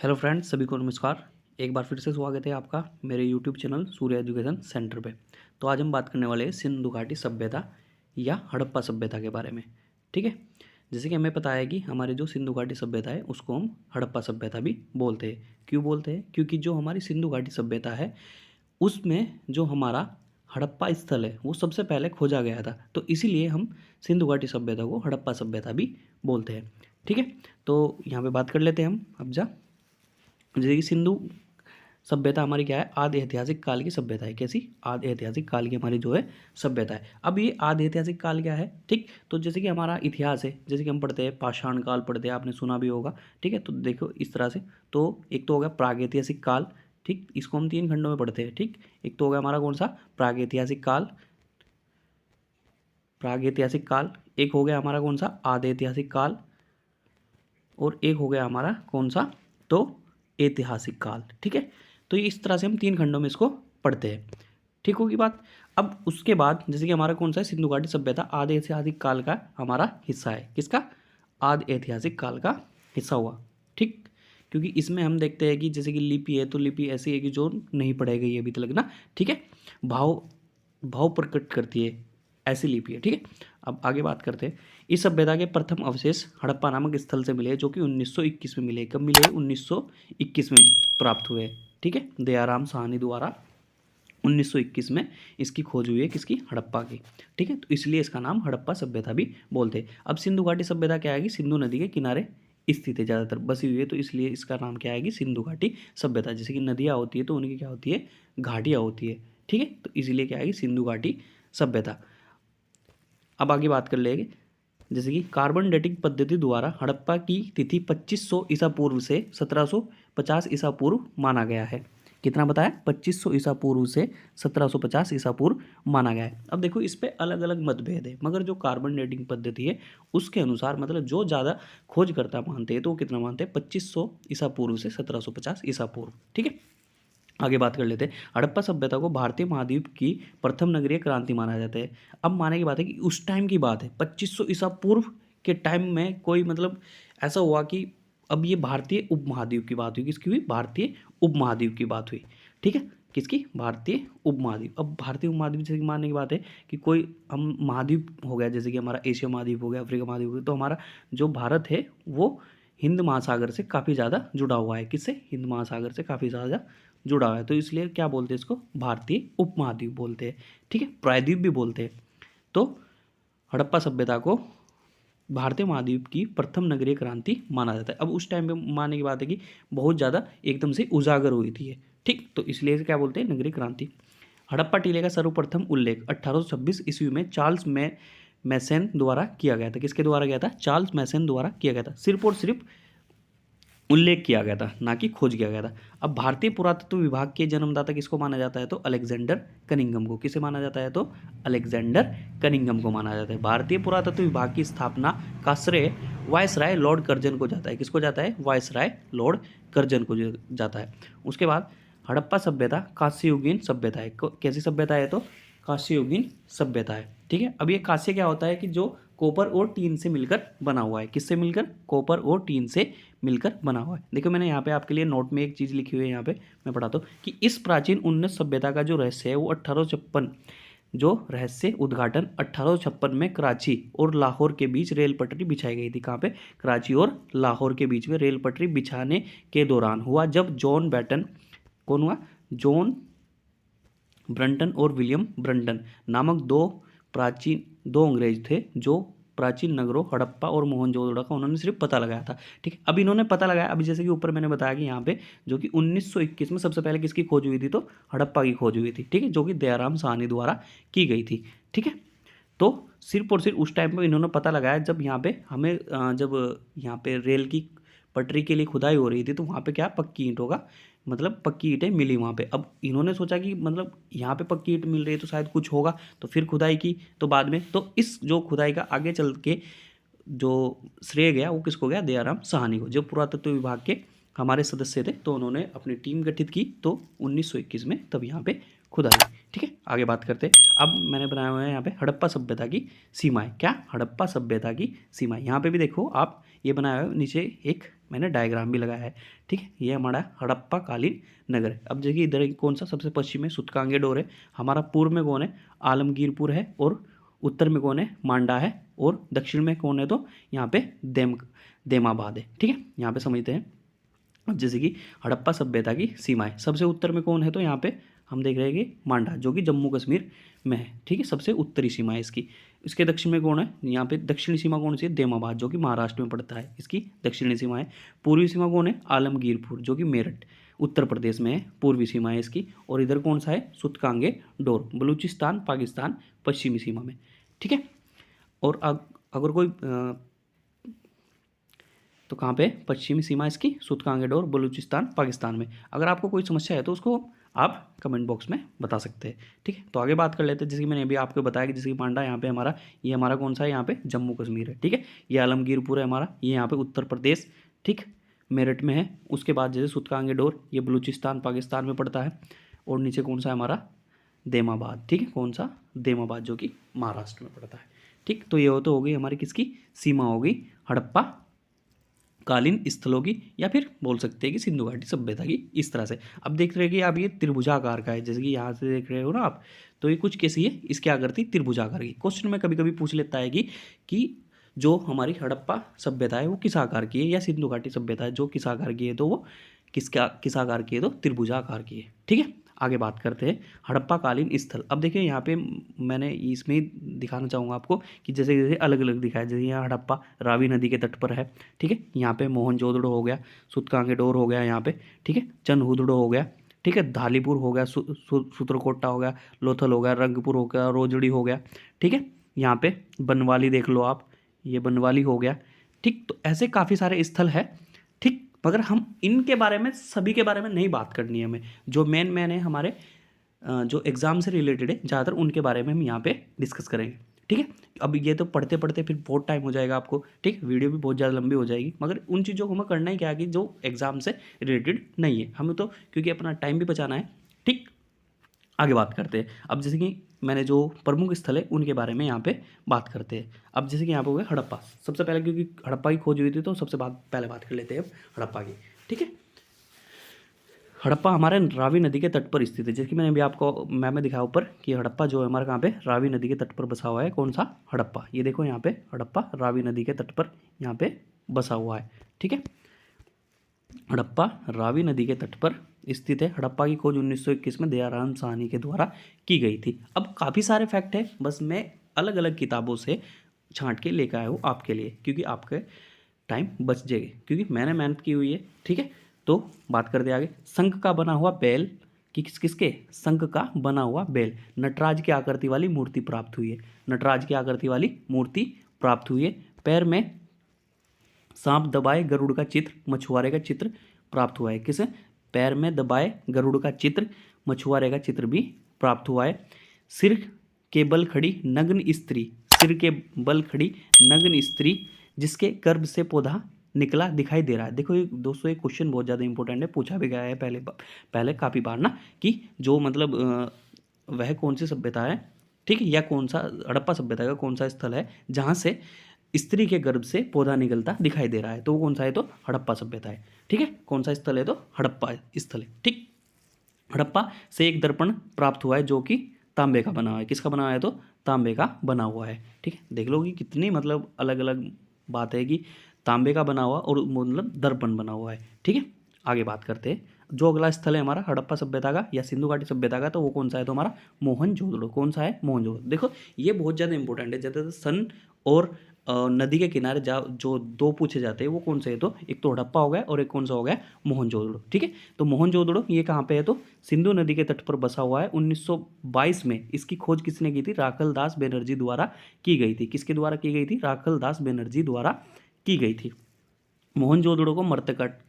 Hello friends, सभी को नमस्कार। एक बार फिर से स्वागत है आपका मेरे यूट्यूब चैनल सूर्य एजुकेशन सेंटर पे। तो आज हम बात करने वाले हैं सिंधु घाटी सभ्यता या हड़प्पा सभ्यता के बारे में। ठीक है, जैसे कि हमें पता है कि हमारी जो सिंधु घाटी सभ्यता है उसको हम हड़प्पा सभ्यता भी बोलते हैं। क्यों बोलते हैं? क्योंकि जो हमारी सिंधु घाटी सभ्यता है उसमें जो हमारा हड़प्पा स्थल है वो सबसे पहले खोजा गया था, तो इसीलिए हम सिंधु घाटी सभ्यता को हड़प्पा सभ्यता भी बोलते हैं। ठीक है, तो यहाँ पे बात कर लेते हैं हम अब जैसे कि सिंधु सभ्यता हमारी क्या है? आदि ऐतिहासिक काल की सभ्यता है। कैसी? आदि ऐतिहासिक काल की हमारी जो है सभ्यता है। अब ये आदि ऐतिहासिक काल क्या है? ठीक, तो जैसे कि हमारा इतिहास है, जैसे कि हम पढ़ते हैं पाषाण काल पढ़ते हैं, आपने सुना भी होगा। ठीक है, तो देखो इस तरह से, तो एक तो हो गया प्रागैतिहासिक काल। ठीक, इसको हम 3 खंडों में पढ़ते हैं। ठीक, एक तो हो गया हमारा कौन सा? प्रागैतिहासिक काल, प्रागैतिहासिक काल। एक हो गया हमारा कौन सा? आदि ऐतिहासिक काल। और एक हो गया हमारा कौन सा? तो ऐतिहासिक काल। ठीक है, तो ये इस तरह से हम 3 खंडों में इसको पढ़ते हैं। ठीक होगी बात। अब उसके बाद जैसे कि हमारा कौन सा है? सिंधु घाटी सभ्यता आदि ऐतिहासिक काल का हमारा हिस्सा है। किसका? आदि ऐतिहासिक काल का हिस्सा हुआ। ठीक, क्योंकि इसमें हम देखते हैं कि जैसे कि लिपि है, तो लिपि ऐसी है कि जो नहीं पढ़ाई गई है अभी तक ना। ठीक है, भाव भाव प्रकट करती है, ऐसी लिपि है। ठीक है, अब आगे बात करते हैं। इस सभ्यता के प्रथम अवशेष हड़प्पा नामक स्थल से मिले, जो कि 1921 में मिले। कब मिले? 1921 में प्राप्त हुए। ठीक है, दयाराम साहनी द्वारा 1921 में इसकी खोज हुई है। किसकी? हड़प्पा की। ठीक है, तो इसलिए इसका नाम हड़प्पा सभ्यता भी बोलते हैं। अब सिंधु घाटी सभ्यता क्या आएगी? सिंधु नदी के किनारे स्थित है, ज़्यादातर बसी हुई है, तो इसलिए इसका नाम क्या आएगी? सिंधु घाटी सभ्यता। जैसे कि नदियाँ होती है तो उनकी क्या होती है? घाटियाँ होती है। ठीक है, तो इसीलिए क्या आएगी? सिंधु घाटी सभ्यता। अब आगे बात कर लेंगे, जैसे कि कार्बन डेटिंग पद्धति द्वारा हड़प्पा की तिथि 2500 ईसा पूर्व से 1750 ईसा पूर्व माना गया है। कितना बताया? 2500 ईसा पूर्व से 1750 ईसा पूर्व माना गया है। अब देखो इस पे अलग अलग मतभेद है, मगर जो कार्बन डेटिंग पद्धति है उसके अनुसार, मतलब जो ज़्यादा खोजकर्ता मानते हैं तो वो कितना मानते हैं? 2500 ईसा पूर्व से 1750 ईसा पूर्व। ठीक है, आगे बात कर लेते हैं। हड़प्पा सभ्यता को भारतीय महाद्वीप की प्रथम नगरीय क्रांति माना जाता है। अब माने की बात है कि उस टाइम की बात है, 2500 ईसा पूर्व के टाइम में कोई मतलब ऐसा हुआ कि अब ये भारतीय उपमहाद्वीप की बात हुई। किसकी हुई? भारतीय उपमहाद्वीप की बात हुई। ठीक है, किसकी? भारतीय उपमहाद्वीप। अब भारतीय उपमहाद्वीप जैसे कि मानने की बात है कि कोई हम महाद्वीप हो गया, जैसे कि हमारा एशिया महाद्वीप हो गया, अफ्रीका महाद्वीप हो गया, तो हमारा जो भारत है वो हिंद महासागर से काफ़ी ज़्यादा जुड़ा हुआ है। किससे? हिंद महासागर से काफ़ी ज़्यादा जुड़ा हुआ है, तो इसलिए क्या बोलते हैं इसको? भारतीय उपमहाद्वीप बोलते हैं। ठीक है, प्रायद्वीप भी बोलते हैं। तो हड़प्पा सभ्यता को भारतीय महाद्वीप की प्रथम नगरीय क्रांति माना जाता है। अब उस टाइम पे मानने की बात है कि बहुत ज़्यादा एकदम से उजागर हुई थी ये। ठीक, तो इसलिए इसे क्या बोलते हैं? नगरीय क्रांति। हड़प्पा टीले का सर्वप्रथम उल्लेख 1826 ईस्वी में चार्ल्स मैसन द्वारा किया गया था। किसके द्वारा किया था? चार्ल्स मैसन द्वारा किया गया था। सिर्फ और सिर्फ उल्लेख किया गया था, ना कि खोज किया गया था। अब भारतीय पुरातत्व विभाग के जन्मदाता किसको माना जाता है? तो अलेक्जेंडर कनिंघम को। किसे माना जाता है? तो अलेक्जेंडर कनिंघम को माना जाता है। भारतीय पुरातत्व विभाग की स्थापना का श्रेय वायसराय लॉर्ड कर्जन को जाता है। किसको जाता है? वायसराय लॉर्ड कर्जन को जाता है। उसके बाद हड़प्पा सभ्यता कांस्ययुगीन सभ्यता है। कैसी सभ्यता है? तो कांस्ययुगीन सभ्यता है। ठीक है, अब ये कांस्य क्या होता है कि जो कॉपर और टीन से मिलकर बना हुआ है। किससे मिलकर? कॉपर और टीन से मिलकर बना हुआ है। देखो मैंने यहाँ पे आपके लिए नोट में एक चीज़ लिखी हुई है, यहाँ पे मैं पढ़ाता हूँ कि इस प्राचीन उन्नत सभ्यता का जो रहस्य है वो 1856 जो रहस्य उद्घाटन 1856 में कराची और लाहौर के बीच रेल पटरी बिछाई गई थी। कहाँ पे? कराची और लाहौर के बीच में रेल पटरी बिछाने के दौरान हुआ, जब जॉन बैटन, कौन हुआ? जॉन ब्रंटन और विलियम ब्रंटन नामक दो अंग्रेज थे, जो प्राचीन नगरों हड़प्पा और मोहनजोदड़ो का उन्होंने सिर्फ पता लगाया था। ठीक है, अब इन्होंने पता लगाया। अभी जैसे कि ऊपर मैंने बताया कि यहाँ पे जो कि 1921 में सबसे पहले किसकी खोज हुई थी? तो हड़प्पा की खोज हुई थी। ठीक है, जो कि दयाराम साहनी द्वारा की गई थी। ठीक है, तो सिर्फ और सिर्फ उस टाइम पे इन्होंने पता लगाया जब यहाँ पे हमें जब यहाँ पे रेल की पटरी के लिए खुदाई हो रही थी, तो वहाँ पे क्या? पक्की ईंटों का मतलब पक्की ईंटें मिली वहाँ पे। अब इन्होंने सोचा कि मतलब यहाँ पे पक्की ईंट मिल रही है तो शायद कुछ होगा, तो फिर खुदाई की। तो बाद में तो इस जो खुदाई का आगे चल के जो श्रेय गया वो किसको गया? दयाराम साहनी को, जो पुरातत्व विभाग के हमारे सदस्य थे। तो उन्होंने अपनी टीम गठित की, तो 1921 में तब यहाँ पे खुदाई। ठीक है, आगे बात करते हैं। अब मैंने बनाया हुआ है यहाँ पे हड़प्पा सभ्यता की सीमाएं। क्या? हड़प्पा सभ्यता की सीमाएं। यहाँ पे भी देखो आप, ये बनाया हुआ है नीचे एक मैंने डायग्राम भी लगाया है, ठीक है। ये हमारा हड़प्पा कालीन नगर है। अब देखिए इधर कौन सा सबसे पश्चिम में सूतकांगे डोर है, हमारा पूर्व में कौन है, आलमगीरपुर है, और उत्तर में कौन है, मांडा है, और दक्षिण में कौन है, तो यहाँ पे देमाबाद है, ठीक है। यहाँ पे समझते हैं। अब जैसे कि हड़प्पा सभ्यता की सीमाएं, सबसे उत्तर में कौन है, तो यहाँ पे हम देख रहे हैं कि मांडा, जो कि जम्मू कश्मीर में है, ठीक है, सबसे उत्तरी सीमा है इसकी। इसके दक्षिण में कौन है, यहाँ पे दक्षिणी सीमा कौन सी है, देमाबाद, जो कि महाराष्ट्र में पड़ता है, इसकी दक्षिणी सीमा है। पूर्वी सीमा कौन है, आलमगीरपुर, जो कि मेरठ उत्तर प्रदेश में है, पूर्वी सीमा है इसकी। और इधर कौन सा है, सूतकांगे डोर, बलूचिस्तान पाकिस्तान, पश्चिमी सीमा में, ठीक है। और अगर कोई तो कहाँ पे, पश्चिमी सीमा इसकी सूतकांगे डोर, बलूचिस्तान पाकिस्तान में। अगर आपको कोई समस्या है तो उसको आप कमेंट बॉक्स में बता सकते हैं, ठीक है। तो आगे बात कर लेते हैं। जैसे कि मैंने अभी आपको बताया कि जैसे कि मांडा यहाँ पे हमारा, ये हमारा कौन सा है, यहाँ पे जम्मू कश्मीर है, ठीक है। ये आलमगीरपुर है हमारा, ये यहाँ पे उत्तर प्रदेश, ठीक, मेरठ में है। उसके बाद जैसे सूतकांगे डोर, ये बलूचिस्तान पाकिस्तान में पड़ता है। और नीचे कौन सा है हमारा, देमाबाद, ठीक है, कौन सा, देमाबाद, जो कि महाराष्ट्र में पड़ता है, ठीक। तो ये तो हो गई हमारी किसकी सीमा, होगी हड़प्पा कालीन स्थलों की, या फिर बोल सकते हैं कि सिंधु घाटी सभ्यता की, इस तरह से। अब देख रहे हैं कि आप ये त्रिभुजाकार का है, जैसे कि यहाँ से देख रहे हो ना आप, तो ये कुछ कैसी है, इसकी आकृति त्रिभुजाकार की। क्वेश्चन में कभी कभी पूछ लेता है कि जो हमारी हड़प्पा सभ्यता है वो किस आकार की है, या सिंधु घाटी सभ्यता है जो किस आकार की है, तो वो किस आकार की है, तो त्रिभुजाकार की है, ठीक है। आगे बात करते हैं हड़प्पा कालीन स्थल। अब देखिए यहाँ पे मैंने इसमें दिखाना चाहूँगा आपको कि जैसे जैसे अलग अलग दिखाया, जैसे यहाँ हड़प्पा रावी नदी के तट पर है, ठीक है। यहाँ पे मोहनजोदड़ो हो गया, सूतकांगे डोर हो गया यहाँ पे, ठीक है, चंदहुदड़ो हो गया, ठीक है, धालीपुर हो गया, सूत्रकोटा हो गया, लोथल हो गया, रंगपुर हो गया, रोजड़ी हो गया, ठीक है। यहाँ पे बनवाली देख लो आप, ये बनवाली हो गया, ठीक। तो ऐसे काफ़ी सारे स्थल है, ठीक। मगर हम इनके बारे में, सभी के बारे में नहीं बात करनी है हमें, जो मेन है हमारे जो एग्ज़ाम से रिलेटेड है ज़्यादातर, उनके बारे में हम यहाँ पे डिस्कस करेंगे, ठीक है। अब ये तो पढ़ते पढ़ते फिर बहुत टाइम हो जाएगा आपको, ठीक, वीडियो भी बहुत ज़्यादा लंबी हो जाएगी। मगर उन चीज़ों को हमें करना ही क्या है कि जो एग्ज़ाम से रिलेटेड नहीं है, हमें तो क्योंकि अपना टाइम भी बचाना है, ठीक। आगे बात करते हैं। अब जैसे कि मैंने जो प्रमुख स्थल है उनके बारे में यहाँ पे बात करते हैं। अब जैसे कि यहाँ पे हो गया हड़प्पा, सबसे पहले, क्योंकि हड़प्पा की खोज हुई थी तो सबसे पहले बात कर लेते हैं अब हड़प्पा की, ठीक है। हड़प्पा हमारे रावी नदी के तट पर स्थित है, जैसे कि मैंने अभी आपको मैप में दिखाया ऊपर कि हड़प्पा जो है हमारे कहाँ पे, रावी नदी के तट पर बसा हुआ है। कौन सा, हड़प्पा, ये देखो यहाँ पे हड़प्पा रावी नदी के तट पर यहाँ पे बसा हुआ है, ठीक है। हड़प्पा रावी नदी के तट पर स्थित है। हड़प्पा की खोज 1921 में दयाराम साहनी के द्वारा की गई थी। अब काफ़ी सारे फैक्ट है, बस मैं अलग अलग किताबों से छांट के लेकर आया हूँ आपके लिए, क्योंकि आपके टाइम बच जाएगी, क्योंकि मैंने मेहनत की हुई है, ठीक है। तो बात करते आगे। शंख का बना हुआ बैल, कि किसके, शंख का बना हुआ बैल, नटराज की आकृति वाली मूर्ति प्राप्त हुई है, नटराज की आकृति वाली मूर्ति प्राप्त हुई है। पैर में सांप दबाए गरुड़ का चित्र, मछुआरे का चित्र प्राप्त हुआ है। किसे, पैर में दबाए गरुड़ का चित्र, मछुआरे का चित्र भी प्राप्त हुआ है। सिर के बल खड़ी नग्न स्त्री, सिर के बल खड़ी नग्न स्त्री जिसके गर्भ से पौधा निकला दिखाई दे रहा है। देखो ये दोस्तों, ये क्वेश्चन बहुत ज़्यादा इंपॉर्टेंट है, पूछा भी गया है पहले काफ़ी बार ना, कि जो मतलब वह कौन सी सभ्यता है, ठीक है, या कौन सा हड़प्पा सभ्यता का कौन सा स्थल है जहाँ से स्त्री के गर्भ से पौधा निकलता दिखाई दे रहा है, तो वो कौन सा है, तो हड़प्पा सभ्यता है, ठीक है। कौन सा स्थल है, तो हड़प्पा स्थल है, ठीक। हड़प्पा से एक दर्पण प्राप्त हुआ है जो कि तांबे का बना हुआ है। किसका बना हुआ है, तो तांबे का बना हुआ है, ठीक है। देख लो कि कितनी मतलब अलग अलग बात है कि तांबे का बना हुआ और मतलब दर्पण बना हुआ है, ठीक है। आगे बात करते हैं। जो अगला स्थल है हमारा हड़प्पा सभ्यता का या सिंधु घाटी सभ्यता का, तो वो कौन सा है, तो हमारा मोहनजोदड़ो। कौन सा है, मोहनजोदड़ो। देखो ये बहुत ज़्यादा इंपॉर्टेंट है, ज़्यादातर सन और नदी के किनारे जो दो पूछे जाते हैं वो कौन से है, तो एक तो हड़प्पा हो गया और एक कौन सा हो गया, मोहनजोदड़ो, ठीक है। तो मोहनजोदड़ो ये कहाँ पे है, तो सिंधु नदी के तट पर बसा हुआ है। 1922 में इसकी खोज किसने की थी, राखल दास बनर्जी द्वारा की गई थी। किसके द्वारा की गई थी, राखल दास बनर्जी द्वारा की गई थी। मोहनजोदड़ो को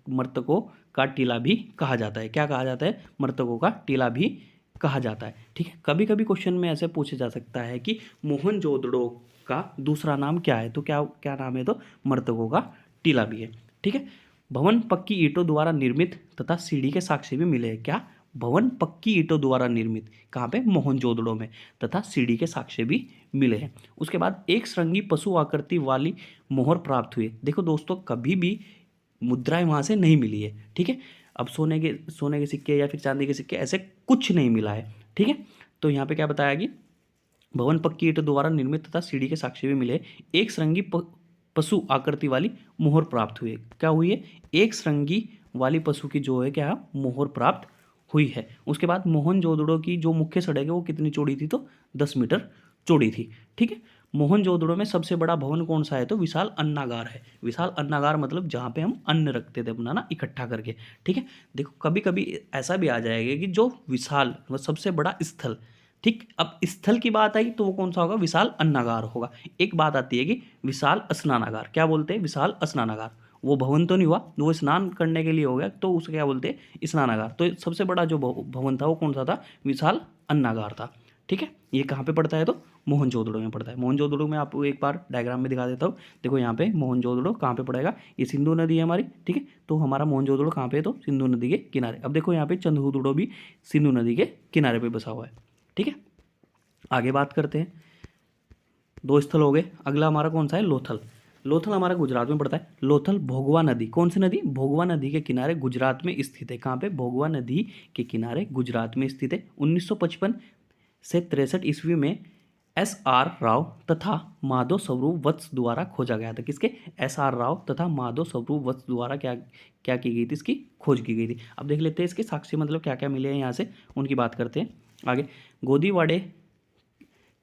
मर्तकों का टीला भी कहा जाता है। क्या कहा जाता है, मर्तकों का टीला भी कहा जाता है, ठीक है। कभी कभी क्वेश्चन में ऐसे पूछा जा सकता है कि मोहनजोदड़ो का दूसरा नाम क्या है, तो क्या नाम है, तो मर्तकों का टीला भी है, ठीक है। भवन पक्की ईंटों द्वारा निर्मित तथा सीढ़ी के साक्ष्य भी मिले हैं। क्या, भवन पक्की ईंटों द्वारा निर्मित, कहाँ पे, मोहनजोदड़ो में, तथा सीढ़ी के साक्ष्य भी मिले हैं। उसके बाद एक श्रृंगी पशु आकृति वाली मोहर प्राप्त हुई। देखो दोस्तों, कभी भी मुद्राएं वहाँ से नहीं मिली है, ठीक है। अब सोने के सिक्के या फिर चांदी के सिक्के ऐसे कुछ नहीं मिला है, ठीक है। तो यहाँ पे क्या बताया कि भवन पक्की ईंट द्वारा निर्मित तथा सीढ़ी के साक्ष्य भी मिले। एक श्रृंगी पशु आकृति वाली मोहर प्राप्त हुई है। क्या हुई है? एक श्रृंगी वाली पशु की जो है क्या मोहर प्राप्त हुई है। उसके बाद मोहनजोदड़ो की जो मुख्य सड़क है वो कितनी चौड़ी थी? तो 10 मीटर चौड़ी थी, ठीक है। मोहनजोदड़ो में सबसे बड़ा भवन कौन सा है? तो विशाल अन्नागार है। विशाल अन्नागार मतलब जहाँ पे हम अन्न रखते थे अपना ना इकट्ठा करके, ठीक है। देखो कभी कभी ऐसा भी आ जाएगा कि जो विशाल मतलब सबसे बड़ा स्थल, ठीक। अब स्थल की बात आई तो वो कौन सा होगा? विशाल अन्नागार होगा। एक बात आती है कि विशाल स्नानागार, क्या बोलते हैं? विशाल स्नानागार। वो भवन तो नहीं हुआ, वो स्नान करने के लिए हो गया, तो उसे क्या बोलते हैं? स्नानागार। तो सबसे बड़ा जो भवन था वो कौन सा था? विशाल अन्नागार था, ठीक है। ये कहाँ पे पड़ता है? तो मोहनजोदड़ो में पड़ता है। मोहनजोदड़ो में आपको एक बार डायग्राम में दिखा देता हूँ। देखो यहाँ पे मोहनजोदड़ो कहाँ पे पड़ेगा? ये सिंधु नदी है हमारी, ठीक है। तो हमारा मोहनजोदड़ो कहाँ पे है? तो सिंधु नदी के किनारे। अब देखो यहाँ पे चंद्रहुदड़ो भी सिंधु नदी के किनारे पे बसा हुआ है, ठीक है। आगे बात करते हैं। 2 स्थल हो गए। अगला हमारा कौन सा है? लोथल। लोथल हमारा गुजरात में पड़ता है। लोथल भोगवा नदी, कौन सी नदी? भोगवा नदी के किनारे गुजरात में स्थित है। कहाँ पे? भोगवा नदी के किनारे गुजरात में स्थित है। 1955 से 63 ईस्वी में SR राव तथा माधव स्वरूप वत्स द्वारा खोजा गया था। किसके? SR राव तथा माधव स्वरूप वत्स द्वारा क्या क्या की गई थी? इसकी खोज की गई थी। अब देख लेते हैं इसके साक्ष्य मतलब क्या क्या मिले हैं यहाँ से, उनकी बात करते हैं आगे। गोदीवाड़े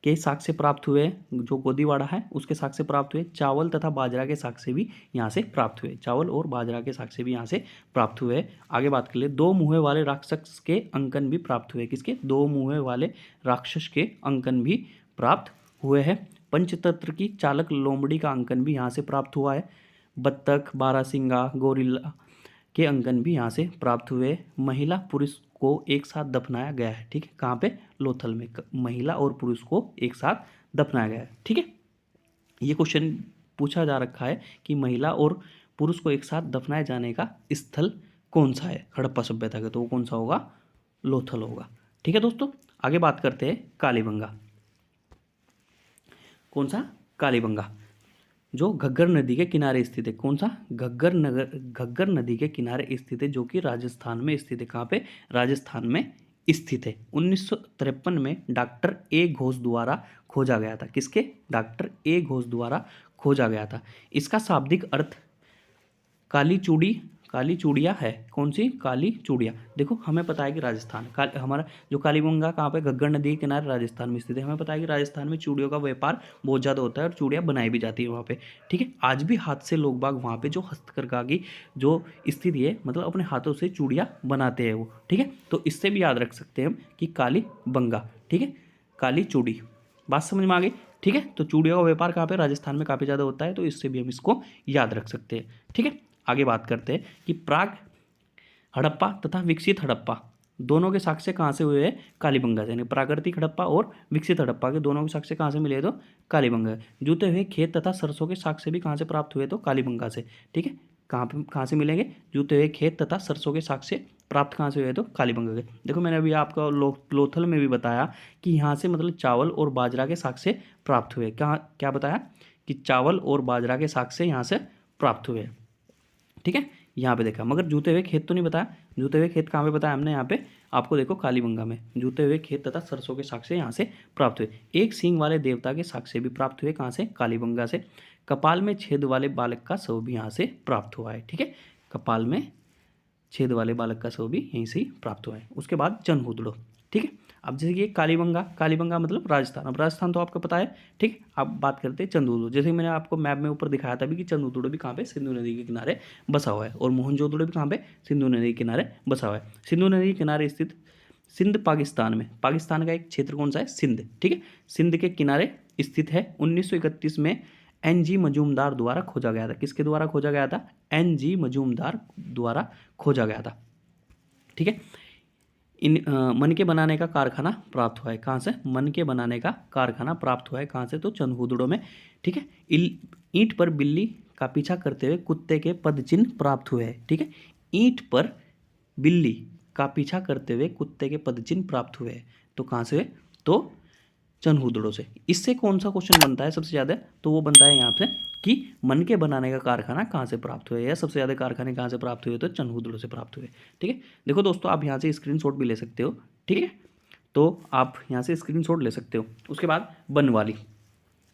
के साक्ष्य प्राप्त हुए, जो गोदीवाड़ा है उसके साक्ष्य प्राप्त हुए। चावल तथा बाजरा के साक्ष्य भी यहाँ से प्राप्त हुए। चावल और बाजरा के साक्ष्य भी यहाँ से प्राप्त हुए। आगे बात कर ले। 2 मुँहे वाले राक्षस के अंकन भी प्राप्त हुए। किसके? 2 मुँहे वाले राक्षस के अंकन भी प्राप्त हुए हैं। पंचतंत्र की चालक लोमड़ी का अंकन भी यहाँ से प्राप्त हुआ है। बत्तख, बारहसिंगा, गोरिल्ला के अंकन भी यहाँ से प्राप्त हुए। महिला पुरुष को एक साथ दफनाया गया है, ठीक है। कहाँ पे? लोथल में महिला और पुरुष को एक साथ दफनाया गया है, ठीक है। ये क्वेश्चन पूछा जा रखा है कि महिला और पुरुष को एक साथ दफनाए जाने का स्थल कौन सा है हड़प्पा सभ्यता का? तो वो कौन सा होगा? लोथल होगा, ठीक है दोस्तों। आगे बात करते हैं कालीबंगा। कौन सा? कालीबंगा, जो घग्गर नदी के किनारे स्थित है। कौन सा? घग्गर नदी के किनारे स्थित है, जो कि राजस्थान में स्थित है। कहाँ पे? राजस्थान में स्थित है। 1953 में डॉक्टर ए घोष द्वारा खोजा गया था। किसके? डॉक्टर ए घोष द्वारा खोजा गया था। इसका शाब्दिक अर्थ काली चूड़ी, काली चूड़िया है। कौन सी? काली चूड़िया। देखो हमें पता है कि राजस्थान हमारा जो कालीबंगा कहाँ पे? घग्गर नदी के किनारे राजस्थान में स्थित है। हमें पता है कि राजस्थान में चूड़ियों का व्यापार बहुत ज़्यादा होता है और चूड़ियाँ बनाई भी जाती है वहाँ पे, ठीक है। आज भी हाथ से लोग बाग वहाँ पे जो हस्तकरघा की जो स्थिति है, मतलब अपने हाथों से चूड़ियाँ बनाते हैं वो, ठीक है। तो इससे भी याद रख सकते हैं हम कि कालीबंगा, ठीक है, काली चूड़ी। बात समझ में आ गई, ठीक है। तो चूड़ियों का व्यापार कहाँ पे? राजस्थान में काफ़ी ज़्यादा होता है, तो इससे भी हम इसको याद रख सकते हैं, ठीक है। आगे बात करते हैं कि प्राग हड़प्पा तथा विकसित हड़प्पा दोनों के साक्ष्य कहाँ से हुए हैं? कालीबंगा से। यानी प्राकृतिक हड़प्पा और विकसित हड़प्पा के दोनों के साक्ष्य कहाँ से मिले? तो कालीबंगा। जूते हुए खेत तथा सरसों के साक्ष्य भी कहाँ से प्राप्त हुए? तो कालीबंगा से, ठीक है। कहाँ से मिलेंगे? जूते हुए खेत तथा सरसों के साक्ष्य प्राप्त कहाँ से हुए? तो कालीबंगा के। देखो मैंने अभी आपको लोथल में भी बताया कि यहाँ से मतलब चावल और बाजरा के साक्ष्य प्राप्त हुए। कहाँ क्या बताया? कि चावल और बाजरा के साक्ष्य यहाँ से प्राप्त हुए, ठीक है। यहाँ पे देखा, मगर जूते हुए खेत तो नहीं बताया। जूते हुए खेत कहाँ पे बताया हमने? यहाँ पे आपको देखो कालीबंगा में जूते हुए खेत तथा सरसों के साक्ष्य यहाँ से प्राप्त हुए। एक सींग वाले देवता के साक्ष्य भी प्राप्त हुए। कहाँ से? कालीबंगा से। कपाल में छेद वाले बालक का शव भी यहाँ से प्राप्त हुआ है, ठीक है। कपाल में छेद वाले बालक का शव भी यहीं से ही प्राप्त हुआ है। उसके बाद चंद्रहुदड़ो, ठीक है। अब जैसे कि कालीबंगा, कालीबंगा मतलब राजस्थान। अब राजस्थान तो आपको पता है, ठीक है। अब बात करते हैं चंद्रहुदड़ो। जैसे मैंने आपको मैप में ऊपर दिखाया था भी कि चंद्रहुदड़ो भी कहाँ पे? सिंधु नदी के किनारे बसा हुआ है। और मोहनजोदड़ो भी कहाँ पे? सिंधु नदी के किनारे बसा हुआ है। सिंधु नदी के किनारे स्थित सिंध पाकिस्तान में, पाकिस्तान का एक क्षेत्र कौन सा है? सिंध, ठीक है। सिंध के किनारे स्थित है। 1931 में NG मजूमदार द्वारा खोजा गया था। किसके द्वारा खोजा गया था? NG मजूमदार द्वारा खोजा गया था, ठीक है। मन के बनाने का कारखाना प्राप्त हुआ है। कहाँ से? मन के बनाने का कारखाना प्राप्त हुआ है। कहाँ से? तो चंद्रहुदड़ो में, ठीक है। ईंट पर बिल्ली का पीछा करते हुए कुत्ते के पदचिन्ह प्राप्त हुए हैं, ठीक है। ईंट पर बिल्ली का पीछा करते हुए कुत्ते के पदचिन्ह प्राप्त हुए हैं। तो कहाँ से? तो चंद्रहुदड़ो से। इससे कौन सा क्वेश्चन बनता है सबसे ज़्यादा? तो वो बनता है यहाँ पे कि मन के बनाने का कारखाना कहाँ से प्राप्त हुए, या सबसे ज़्यादा कारखाने कहाँ से प्राप्त हुए, तो चंद्रभूदड़ों से प्राप्त हुए। ठीक है, देखो दोस्तों आप यहाँ से स्क्रीनशॉट भी ले सकते हो। ठीक है, तो आप यहाँ से स्क्रीनशॉट ले सकते हो। उसके बाद बनवाली,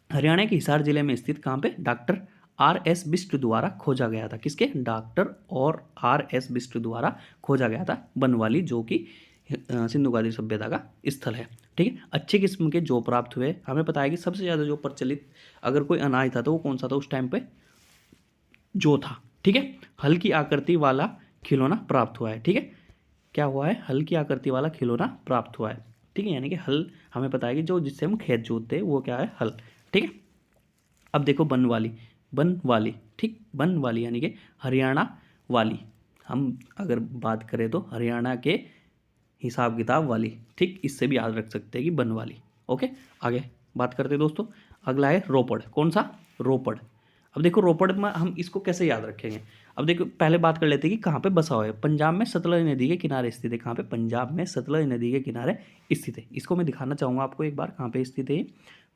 हरियाणा के हिसार जिले में स्थित कहाँ पे, डॉक्टर R.S. बिष्ट द्वारा खोजा गया था। किसके, डॉक्टर और R.S. बिष्ट द्वारा खोजा गया था बनवाली, जो कि सिंधु घाटी सभ्यता का स्थल है। ठीक है, अच्छे किस्म के जौ प्राप्त हुए। हमें पता है कि सबसे ज़्यादा जो प्रचलित अगर कोई अनाज था तो वो कौन सा था उस टाइम पे, जौ था। ठीक है, हल्की आकृति वाला खिलौना प्राप्त हुआ है। ठीक है, क्या हुआ है, हल्की आकृति वाला खिलौना प्राप्त हुआ है। ठीक है, यानी कि हल, हमें पता है कि जो जिससे हम खेत जोतते हैं वो क्या है, हल। ठीक है, अब देखो बनवाली, बनवाली, ठीक, बनवाली यानी कि हरियाणा वाली, हम अगर बात करें तो हरियाणा के हिसाब किताब वाली। ठीक, इससे भी याद रख सकते हैं कि बनवाली। ओके, आगे बात करते हैं दोस्तों। अगला है रोपड़, कौन सा, रोपड़। अब देखो रोपड़ में हम इसको कैसे याद रखेंगे। अब देखो पहले बात कर लेते हैं कि कहाँ पे बसा हुआ है। पंजाब में सतलज नदी के किनारे स्थित है। कहाँ पे, पंजाब में सतलज नदी के किनारे स्थित है। इसको मैं दिखाना चाहूँगा आपको एक बार, कहाँ पे स्थित है।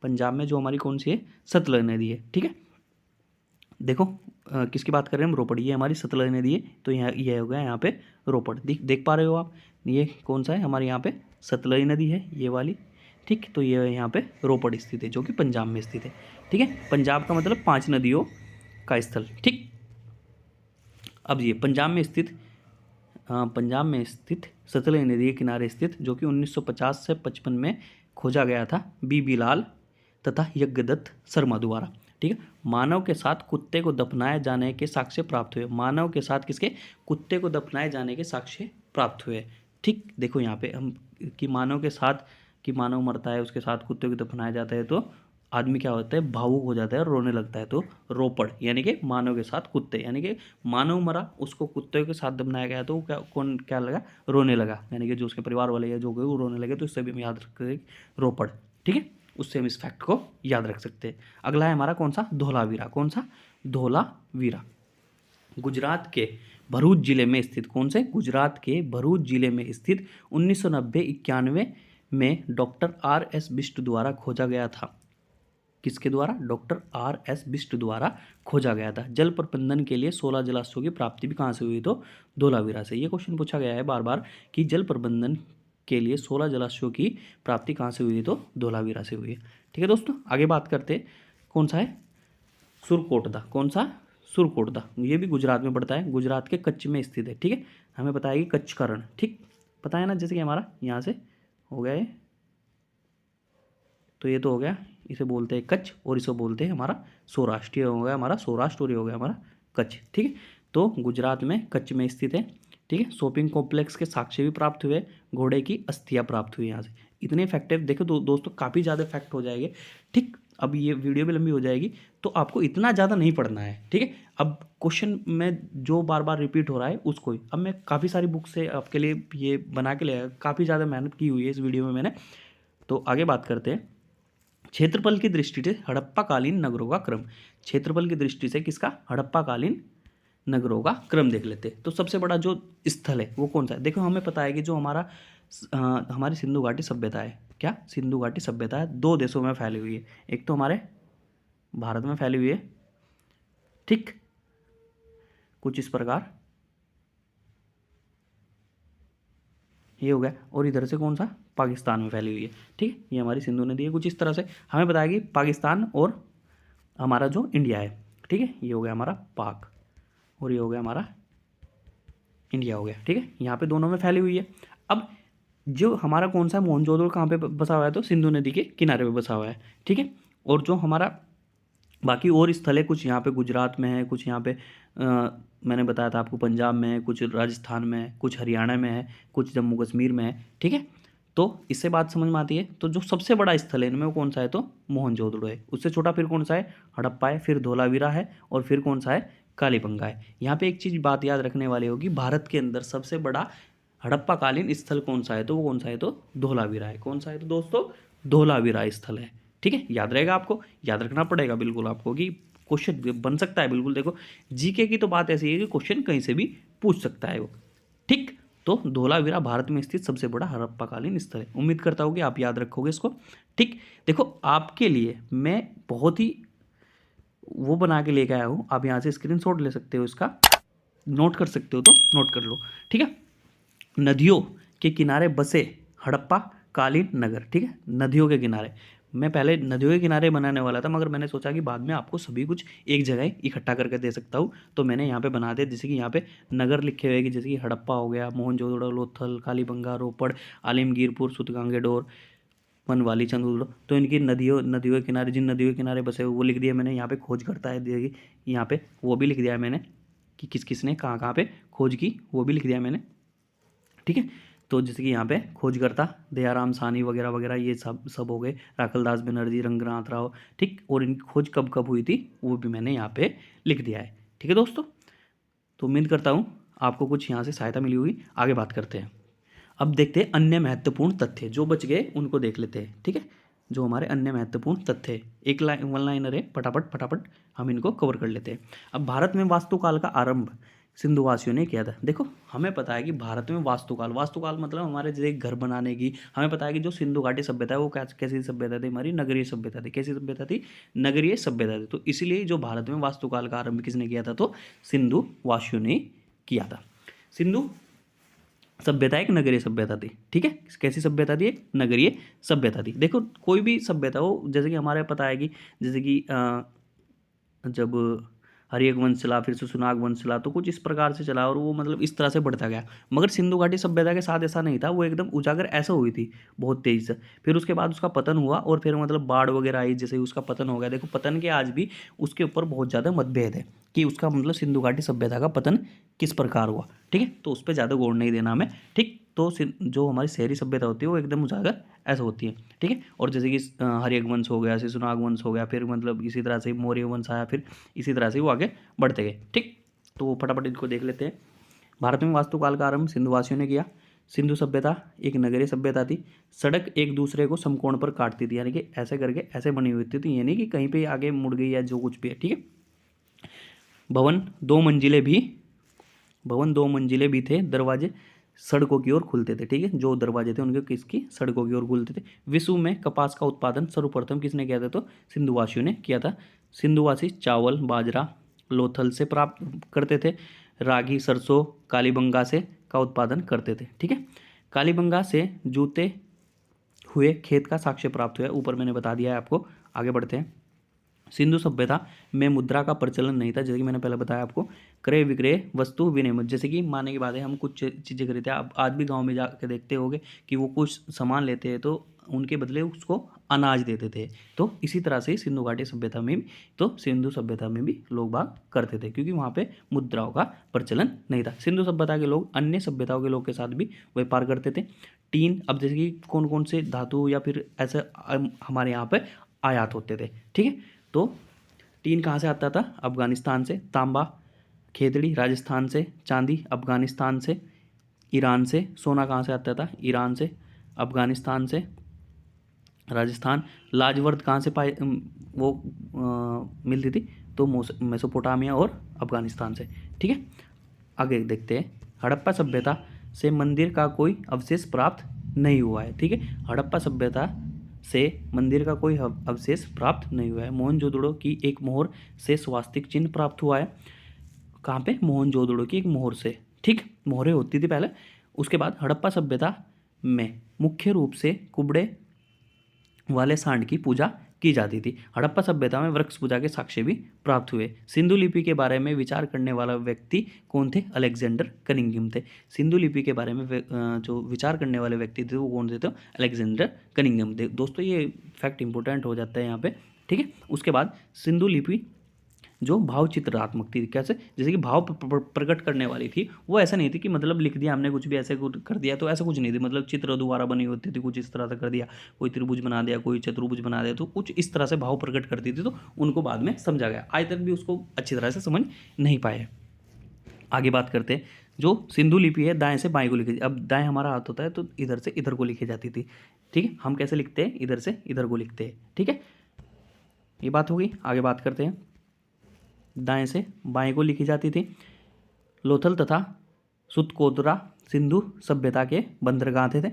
पंजाब में जो हमारी कौन सी है, सतलज नदी है। ठीक है, देखो किसकी बात कर रहे हैं हम, रोपड़, ये हमारी सतलज नदी है। तो यहाँ ये हो गया यहाँ पे रोपड़, देख पा रहे हो आप, ये कौन सा है हमारे यहाँ पे, सतलज नदी है ये वाली। ठीक, तो ये यहाँ पे रोपड़ स्थित है, जो कि पंजाब में स्थित है। ठीक है, पंजाब का मतलब 5 नदियों का स्थल। ठीक, अब ये पंजाब में स्थित, पंजाब में स्थित सतलज नदी के किनारे स्थित, जो कि 1950 से 55 में खोजा गया था बी लाल तथा यज्ञदत्त शर्मा द्वारा। ठीक है, मानव के साथ कुत्ते को दफनाए जाने के साक्ष्य प्राप्त हुए। मानव के साथ किसके, कुत्ते को दफनाए जाने के साक्ष्य प्राप्त हुए। ठीक, देखो यहाँ पे हम कि मानव के साथ, कि मानव मरता है उसके साथ कुत्ते को दफनाया जाता है तो आदमी क्या होता है, भावुक हो जाता है और रोने लगता है। तो रोपड़ यानी कि मानव के साथ कुत्ते, यानी कि मानव मरा उसको कुत्ते के साथ दफनाया गया तो क्या, कौन क्या लगा, रोने लगा, यानी कि जो उसके परिवार वाले या जो गए वो रोने लगे। तो इससे भी हम याद रखें रोपड़। ठीक है, उससे हम इस फैक्ट को याद रख सकते हैं। अगला है हमारा कौन सा, धोलावीरा, कौन सा, धोलावीरा। गुजरात के भरूच जिले में स्थित, कौन से, गुजरात के भरूच जिले में स्थित 1990-91 में डॉक्टर R.S. बिष्ट द्वारा खोजा गया था। किसके द्वारा, डॉक्टर R.S. बिष्ट द्वारा खोजा गया था। जल प्रबंधन के लिए 16 जलाशयों की प्राप्ति भी कहाँ से हुई, तो धोलावीरा से। ये क्वेश्चन पूछा गया है बार बार कि जल प्रबंधन के लिए 16 जलाशयों की प्राप्ति कहाँ से हुई है, तो धोलावीरा से हुई है। ठीक है दोस्तों, आगे बात करते, कौन सा है, सुरकोटदा, कौन सा, सुरकोटदा। ये भी गुजरात में पड़ता है, गुजरात के कच्छ में स्थित है। ठीक है, हमें पता है कि कच्छ का रण, ठीक पता है ना, जैसे कि हमारा यहाँ से हो गया है, तो ये तो हो गया, इसे बोलते हैं कच्छ और इसे बोलते हैं हमारा सौराष्ट्र। ये हो गया हमारा सौराष्ट्र और ये हो गया हमारा कच्छ। ठीक है, तो गुजरात में कच्छ में स्थित है। ठीक है, शॉपिंग कॉम्प्लेक्स के साक्ष्य भी प्राप्त हुए, घोड़े की अस्थियाँ प्राप्त हुई यहाँ से। इतने फैक्ट है, देखो दोस्तों काफ़ी ज़्यादा फैक्ट हो जाएंगे। ठीक, अब ये वीडियो भी लंबी हो जाएगी तो आपको इतना ज़्यादा नहीं पढ़ना है। ठीक है, अब क्वेश्चन में जो बार बार रिपीट हो रहा है उसको ही, अब मैं काफ़ी सारी बुक से आपके लिए ये बना के ले आया, काफ़ी ज़्यादा मेहनत की हुई है इस वीडियो में मैंने। तो आगे बात करते हैं, क्षेत्रफल की दृष्टि से हड़प्पाकालीन नगरों का क्रम। क्षेत्रफल की दृष्टि से किसका, हड़प्पाकालीन नगरों का क्रम देख लेते हैं। तो सबसे बड़ा जो स्थल है वो कौन सा है, देखो हमें पता है कि जो हमारा हमारी सिंधु घाटी सभ्यता है, क्या सिंधु घाटी सभ्यता है 2 देशों में फैली हुई है। एक तो हमारे भारत में फैली हुई है, ठीक, कुछ इस प्रकार ये हो गया, और इधर से कौन सा, पाकिस्तान में फैली हुई है। ठीक है, ये हमारी सिंधु नदी है कुछ इस तरह से। हमें बताया कि पाकिस्तान और हमारा जो इंडिया है, ठीक है, ये हो गया हमारा पाक और ये हो गया हमारा इंडिया हो गया। ठीक है, यहाँ पे दोनों में फैली हुई है। अब जो हमारा कौन सा मोहनजोदड़ो कहाँ पे बसा हुआ है, तो सिंधु नदी के किनारे पे बसा हुआ है। ठीक है, और जो हमारा बाकी और स्थल है, कुछ यहाँ पे गुजरात में है, कुछ यहाँ पे मैंने बताया था आपको पंजाब में है, कुछ राजस्थान में है, कुछ हरियाणा में है, कुछ जम्मू कश्मीर में है। ठीक है, तो इससे बात समझ में आती है। तो जो सबसे बड़ा स्थल है इनमें वो कौन सा है, तो मोहनजोदड़ो है। उससे छोटा फिर कौन सा है, हड़प्पा है, फिर धोलावीरा है, और फिर कौन सा है, कालीबंगा है। यहाँ पे एक चीज़ बात याद रखने वाली होगी, भारत के अंदर सबसे बड़ा हड़प्पाकालीन स्थल कौन सा है, तो वो कौन सा है, तो धोलावीरा है। कौन सा है, तो दोस्तों धोलावीरा स्थल है। ठीक है, याद रहेगा, आपको याद रखना पड़ेगा बिल्कुल आपको, कि क्वेश्चन बन सकता है बिल्कुल। देखो जीके की तो बात ऐसी है कि क्वेश्चन कहीं से भी पूछ सकता है वो। ठीक, तो धोलावीरा भारत में स्थित सबसे बड़ा हड़प्पाकालीन स्थल है। उम्मीद करता हूँ कि आप याद रखोगे इसको। ठीक, देखो आपके लिए मैं बहुत ही वो बना के लेके आया हूँ, आप यहाँ से स्क्रीनशॉट ले सकते हो, इसका नोट कर सकते हो तो नोट कर लो, ठीक है। नदियों के किनारे बसे हड़प्पा कालीन नगर, ठीक है, नदियों के किनारे। मैं पहले नदियों के किनारे बनाने वाला था, मगर मैंने सोचा कि बाद में आपको सभी कुछ एक जगह इकट्ठा करके दे सकता हूँ, तो मैंने यहाँ पे बना दिया। जैसे कि यहाँ पे नगर लिखे हुए कि जैसे कि हड़प्पा हो गया, मोहनजोदड़ो, लोथल, कालीबंगा, रोपड़, आलमगीरपुर, सुतगांगेडोर, मनवाली, चंदूर, तो इनकी नदियों के किनारे, जिन नदियों के किनारे बसे वो लिख दिया मैंने। यहाँ पे खोज करता है देखिए, यहाँ पे वो भी लिख दिया है मैंने कि किस किस ने कहाँ कहाँ पे खोज की, वो भी लिख दिया मैंने, ठीक है। तो जैसे कि यहाँ पे खोजकर्ता दयाराम साहनी वगैरह वगैरह ये सब हो गए, राखलदास बनर्जी, रंगनाथ राव, ठीक। और इनकी खोज कब कब हुई थी वो भी मैंने यहाँ पे लिख दिया है, ठीक है दोस्तों। तो उम्मीद करता हूँ आपको कुछ यहाँ से सहायता मिली होगी। आगे बात करते हैं, अब देखते हैं अन्य महत्वपूर्ण तथ्य जो बच गए उनको देख लेते हैं, ठीक है। जो हमारे अन्य महत्वपूर्ण तथ्य है, एक लाइन वन लाइनर है, फटाफट फटाफट हम इनको कवर कर लेते हैं। अब भारत में वास्तुकाल का आरंभ सिंधुवासियों ने किया था। देखो हमें पता है कि भारत में वास्तुकाल मतलब हमारे जैसे घर बनाने की, हमें पता है कि जो सिंधु घाटी सभ्यता है वो कैसी सभ्यता थी, हमारी नगरीय सभ्यता थी। कैसी सभ्यता थी? नगरीय सभ्यता थी। तो इसीलिए जो भारत में वास्तुकाल का आरंभ किसने किया था? तो सिंधुवासियों ने किया था। सिंधु सभ्यता एक नगरीय सभ्यता थी, ठीक है। कैसी सभ्यता थी? एक नगरीय सभ्यता थी। देखो कोई भी सभ्यता हो, जैसे कि हमारे पता है कि जैसे कि जब हरियक वंश चला, फिर सुनाग वंश चला, तो कुछ इस प्रकार से चला और वो मतलब इस तरह से बढ़ता गया। मगर सिंधु घाटी सभ्यता के साथ ऐसा नहीं था, वो एकदम उजागर ऐसा हुई थी बहुत तेजी से। फिर उसके बाद उसका पतन हुआ और फिर मतलब बाढ़ वगैरह आई, जैसे उसका पतन हो गया। देखो पतन के आज भी उसके ऊपर बहुत ज़्यादा मतभेद है कि उसका मतलब सिंधु घाटी सभ्यता का पतन किस प्रकार हुआ, ठीक है। तो उस पर ज़्यादा गौर नहीं देना हमें, ठीक। तो जो हमारी शहरी सभ्यता होती है वो एकदम उजागर ऐसा होती है, ठीक है। और जैसे कि हरियक वंश हो गया, शिशुनाग वंश हो गया, फिर मतलब इसी तरह से मौर्य वंश आया, फिर इसी तरह से वो आगे बढ़ते गए, ठीक। तो वो फटाफट इनको देख लेते हैं। भारत में वास्तुकाल का आरंभ सिंधुवासियों ने किया। सिंधु सभ्यता एक नगरीय सभ्यता थी। सड़क एक दूसरे को समकोण पर काटती थी, यानी कि ऐसे करके ऐसे बनी हुई थी, तो ये नहीं कि कहीं पे आगे मुड़ गई या जो कुछ भी है, ठीक है। भवन दो मंजिले भी थे। दरवाजे सड़कों की ओर खुलते थे, ठीक है। जो दरवाजे थे उनके किसकी? सड़कों की ओर खुलते थे। विश्व में कपास का उत्पादन सर्वप्रथम किसने किया था? तो सिंधुवासियों ने किया था। सिंधुवासी चावल, बाजरा, लोथल से प्राप्त करते थे। रागी, सरसों, कालीबंगा से का उत्पादन करते थे, ठीक है। कालीबंगा से जूते हुए खेत का साक्ष्य प्राप्त हुआ, ऊपर मैंने बता दिया है आपको। आगे बढ़ते हैं। सिंधु सभ्यता में मुद्रा का प्रचलन नहीं था, जैसे कि मैंने पहले बताया आपको। क्रय विक्रय वस्तु विनिमय, जैसे कि मानने की बात है, हम कुछ चीज़ें खरीदते हैं, आप आज भी गांव में जाकर देखते होंगे कि वो कुछ सामान लेते हैं तो उनके बदले उसको अनाज देते थे। तो इसी तरह से सिंधु घाटी सभ्यता में भी, तो सिंधु सभ्यता में भी लोग बाग करते थे, क्योंकि वहाँ पे मुद्राओं का प्रचलन नहीं था। सिंधु सभ्यता के लोग अन्य सभ्यताओं के लोग के साथ भी व्यापार करते थे। टीन, अब जैसे कि कौन कौन से धातु या फिर ऐसे हमारे यहाँ पे आयात होते थे, ठीक है। तो टीन कहाँ से आता था? अफगानिस्तान से। तांबा, खेतड़ी राजस्थान से। चांदी अफगानिस्तान से, ईरान से। सोना कहाँ से आता था? ईरान से, अफगानिस्तान से, राजस्थान। लाजवर्द कहाँ से वो मिलती थी? तो मेसोपोटामिया और अफगानिस्तान से, ठीक है। आगे देखते हैं। हड़प्पा सभ्यता से मंदिर का कोई अवशेष प्राप्त नहीं हुआ है, ठीक है। हड़प्पा सभ्यता से मंदिर का कोई अवशेष प्राप्त नहीं हुआ है। मोहनजोदड़ो की एक मोहर से स्वास्तिक चिन्ह प्राप्त हुआ है। कहाँ पे? मोहनजोदड़ो की एक मोहर से, ठीक। मोहरें होती थी पहले। उसके बाद हड़प्पा सभ्यता में मुख्य रूप से कुबड़े वाले सांड की पूजा की जाती थी। हड़प्पा सभ्यता में वृक्ष पूजा के साक्ष्य भी प्राप्त हुए। सिंधु लिपि के बारे में विचार करने वाला व्यक्ति कौन थे? अलेक्जेंडर कनिंघम थे। सिंधु लिपि के बारे में जो विचार करने वाले व्यक्ति थे वो कौन थे? तो अलेक्जेंडर कनिंघम थे। दोस्तों ये फैक्ट इंपॉर्टेंट हो जाता है यहाँ पे, ठीक है। उसके बाद सिंधु लिपि जो भाव चित्रात्मक थी, कैसे? जैसे कि भाव प्रकट करने वाली थी। वो ऐसा नहीं थी कि मतलब लिख दिया हमने कुछ भी ऐसे कर दिया, तो ऐसा कुछ नहीं थी। मतलब चित्र दोबारा बनी होती थी, कुछ इस तरह से कर दिया, कोई त्रिभुज बना दिया, कोई चतुर्भुज बना दिया, तो कुछ इस तरह से भाव प्रकट करती थी। तो उनको बाद में समझा गया, आज तक भी उसको अच्छी तरह से समझ नहीं पाए। आगे बात करते हैं। जो सिंधु लिपि है दाएं से बाएं को लिखी, अब दाएं हमारा हाथ होता है तो इधर से इधर को लिखी जाती थी, ठीक है। हम कैसे लिखते हैं? इधर से इधर को लिखते हैं, ठीक है। ये बात होगी। आगे बात करते हैं। दाएं से बाएं को लिखी जाती थी। लोथल तथा सुतकोतरा सिंधु सभ्यता के बंदरगाह थे।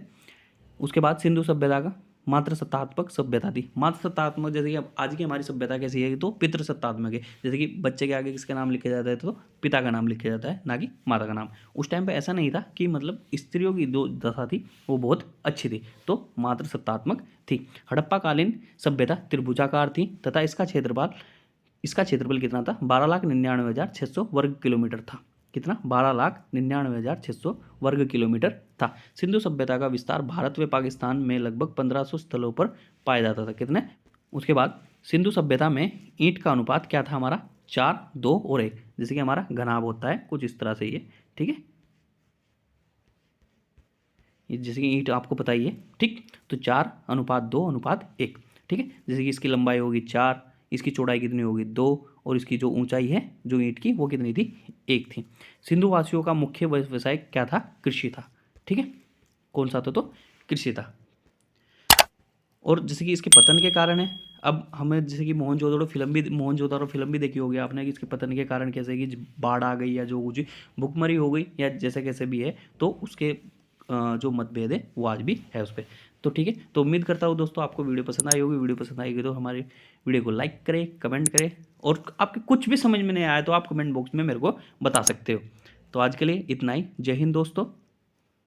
उसके बाद सिंधु सभ्यता का मातृसत्तात्मक सभ्यता थी। मातृसत्तात्मक जैसे कि अब आज की हमारी सभ्यता कैसी है, तो पितृसत्तात्मक है। जैसे कि बच्चे के आगे किसका नाम लिखा जाता है, तो पिता का नाम लिखा जाता है, ना कि माता का नाम। उस टाइम पे ऐसा नहीं था कि मतलब स्त्रियों की जो दशा थी वो बहुत अच्छी थी, तो मातृसत्तात्मक थी। हड़प्पा कालीन सभ्यता त्रिभुजाकार थी तथा इसका क्षेत्रफल कितना था, 12,99,600 वर्ग किलोमीटर था। कितना, 12,99,600 वर्ग किलोमीटर था। सिंधु सभ्यता का विस्तार भारत व पाकिस्तान में लगभग 1500 स्थलों पर पाया जाता था। कितने, उसके बाद सिंधु सभ्यता में ईंट का अनुपात क्या था हमारा, 4, 2 और 1। जैसे कि हमारा घनाभ होता है कुछ इस तरह से ये, ठीक है, जैसे कि ईंट आपको पता ही है, ठीक। तो 4:2:1, ठीक है। जैसे कि इसकी लंबाई होगी 4, इसकी चौड़ाई कितनी होगी 2, और इसकी जो ऊंचाई है जो ईंट की वो कितनी थी, 1 थी। सिंधु वासियों का मुख्य व्यवसाय क्या था, कृषि था, ठीक है। कौन सा था, तो कृषि था। और जैसे कि इसके पतन के कारण है, अब हमें जैसे कि मोहनजोदड़ो फिल्म भी देखी होगी आपने, कि इसके पतन के कारण कैसे कि बाढ़ आ गई या जो कुछ भुखमरी हो गई या जैसे कैसे भी है, तो उसके जो मतभेद है वो आज भी है उस पर। तो ठीक है, तो उम्मीद करता हूँ दोस्तों आपको वीडियो पसंद आई होगी। वीडियो पसंद आएगी तो हमारे वीडियो को लाइक करें, कमेंट करें, और आपके कुछ भी समझ में नहीं आया तो आप कमेंट बॉक्स में मेरे को बता सकते हो। तो आज के लिए इतना ही। जय हिंद दोस्तों।